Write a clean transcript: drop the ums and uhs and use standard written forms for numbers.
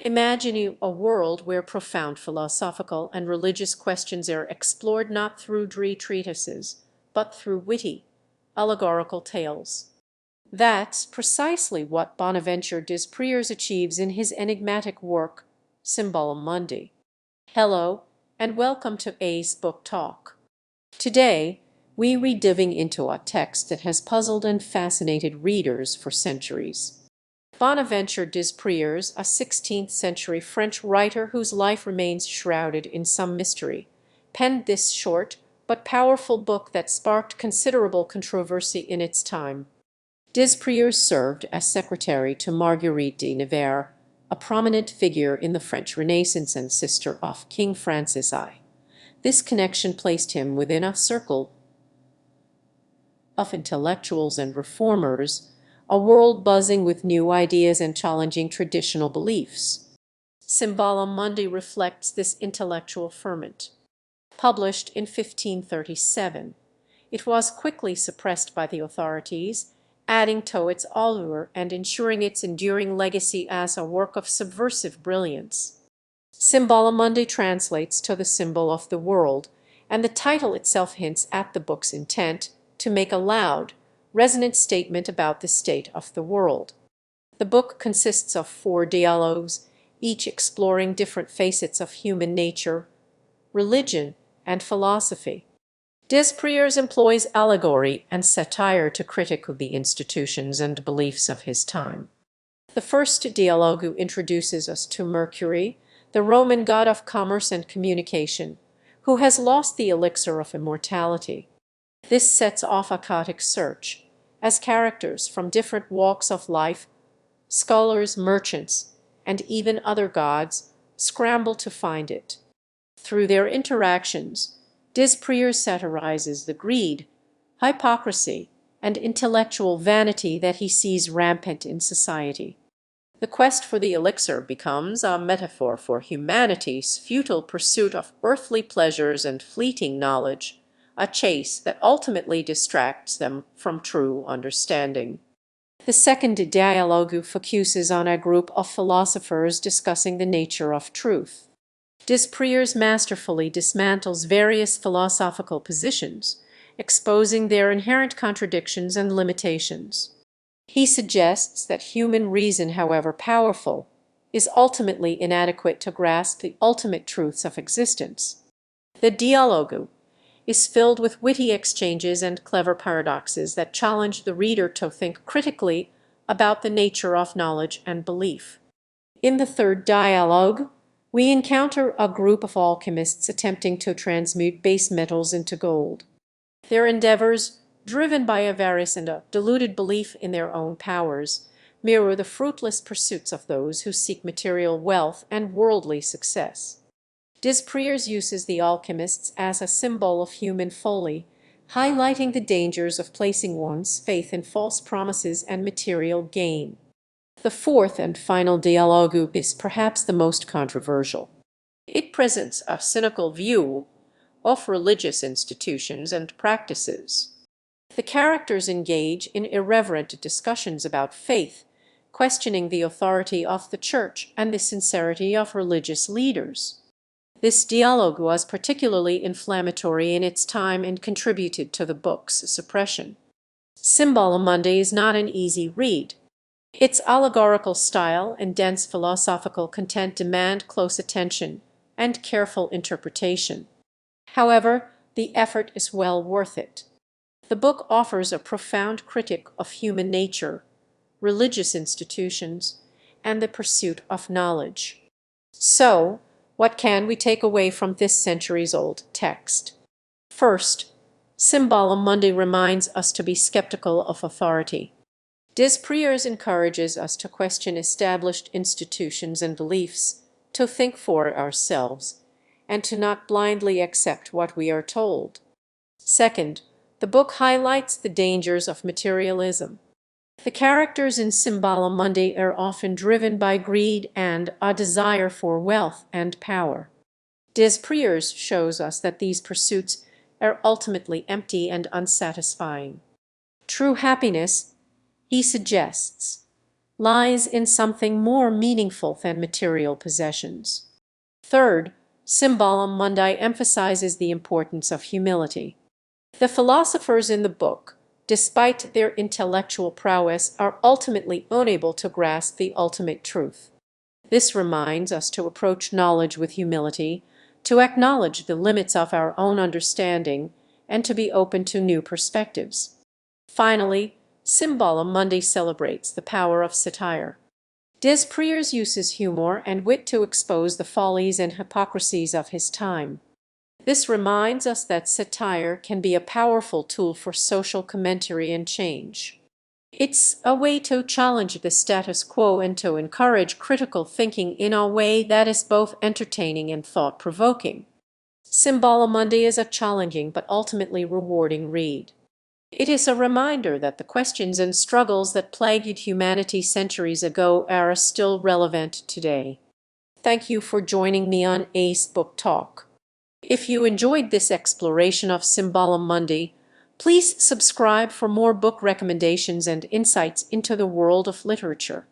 Imagining a world where profound philosophical and religious questions are explored not through dreary treatises, but through witty, allegorical tales. That's precisely what Bonaventure des achieves in his enigmatic work, Cymbalum Mundi. Hello, and welcome to A's Book Talk. Today, we are diving into a text that has puzzled and fascinated readers for centuries. Bonaventure des a 16th-century French writer whose life remains shrouded in some mystery, penned this short but powerful book that sparked considerable controversy in its time. Des served as secretary to Marguerite de Nevers, a prominent figure in the French Renaissance and sister of King Francis I. This connection placed him within a circle of intellectuals and reformers, a world buzzing with new ideas and challenging traditional beliefs. Cymbalum Mundi reflects this intellectual ferment. Published in 1537, it was quickly suppressed by the authorities, adding to its allure and ensuring its enduring legacy as a work of subversive brilliance. Cymbalum Mundi translates to the symbol of the world, and the title itself hints at the book's intent to make a loud, resonant statement about the state of the world. The book consists of 4 dialogues, each exploring different facets of human nature, religion, and philosophy. Des employs allegory and satire to critique the institutions and beliefs of his time. The first dialogue introduces us to Mercury, the Roman god of commerce and communication, who has lost the elixir of immortality. This sets off a chaotic search, as characters from different walks of life, scholars, merchants, and even other gods, scramble to find it. Through their interactions, des satirizes the greed, hypocrisy, and intellectual vanity that he sees rampant in society. The quest for the elixir becomes a metaphor for humanity's futile pursuit of earthly pleasures and fleeting knowledge, a chase that ultimately distracts them from true understanding. The second dialogue focuses on a group of philosophers discussing the nature of truth. Des masterfully dismantles various philosophical positions, exposing their inherent contradictions and limitations. He suggests that human reason, however powerful, is ultimately inadequate to grasp the ultimate truths of existence. The dialogue is filled with witty exchanges and clever paradoxes that challenge the reader to think critically about the nature of knowledge and belief. In the third dialogue, we encounter a group of alchemists attempting to transmute base metals into gold. Their endeavors, driven by avarice and a deluded belief in their own powers, mirror the fruitless pursuits of those who seek material wealth and worldly success. Des uses the alchemists as a symbol of human folly, highlighting the dangers of placing one's faith in false promises and material gain. The fourth and final dialogue is perhaps the most controversial. It presents a cynical view of religious institutions and practices. The characters engage in irreverent discussions about faith, questioning the authority of the Church and the sincerity of religious leaders. This dialogue was particularly inflammatory in its time and contributed to the book's suppression. Cymbalum Mundi is not an easy read. Its allegorical style and dense philosophical content demand close attention and careful interpretation. However, the effort is well worth it. The book offers a profound critique of human nature, religious institutions, and the pursuit of knowledge. So, what can we take away from this centuries-old text? First, Cymbalum Mundi reminds us to be skeptical of authority. Des encourages us to question established institutions and beliefs, to think for ourselves, and to not blindly accept what we are told. Second, the book highlights the dangers of materialism. The characters in Cymbalum Mundi are often driven by greed and a desire for wealth and power. Des shows us that these pursuits are ultimately empty and unsatisfying. True happiness, he suggests, lies in something more meaningful than material possessions. Third, Cymbalum Mundi emphasizes the importance of humility. The philosophers in the book, despite their intellectual prowess, are ultimately unable to grasp the ultimate truth. This reminds us to approach knowledge with humility, to acknowledge the limits of our own understanding, and to be open to new perspectives. Finally, Cymbalum Mundi celebrates the power of satire. Périers uses humor and wit to expose the follies and hypocrisies of his time. This reminds us that satire can be a powerful tool for social commentary and change. It's a way to challenge the status quo and to encourage critical thinking in a way that is both entertaining and thought-provoking. Cymbalum Mundi is a challenging but ultimately rewarding read. It is a reminder that the questions and struggles that plagued humanity centuries ago are still relevant today. Thank you for joining me on Ace Book Talk. If you enjoyed this exploration of Cymbalum Mundi, please subscribe for more book recommendations and insights into the world of literature.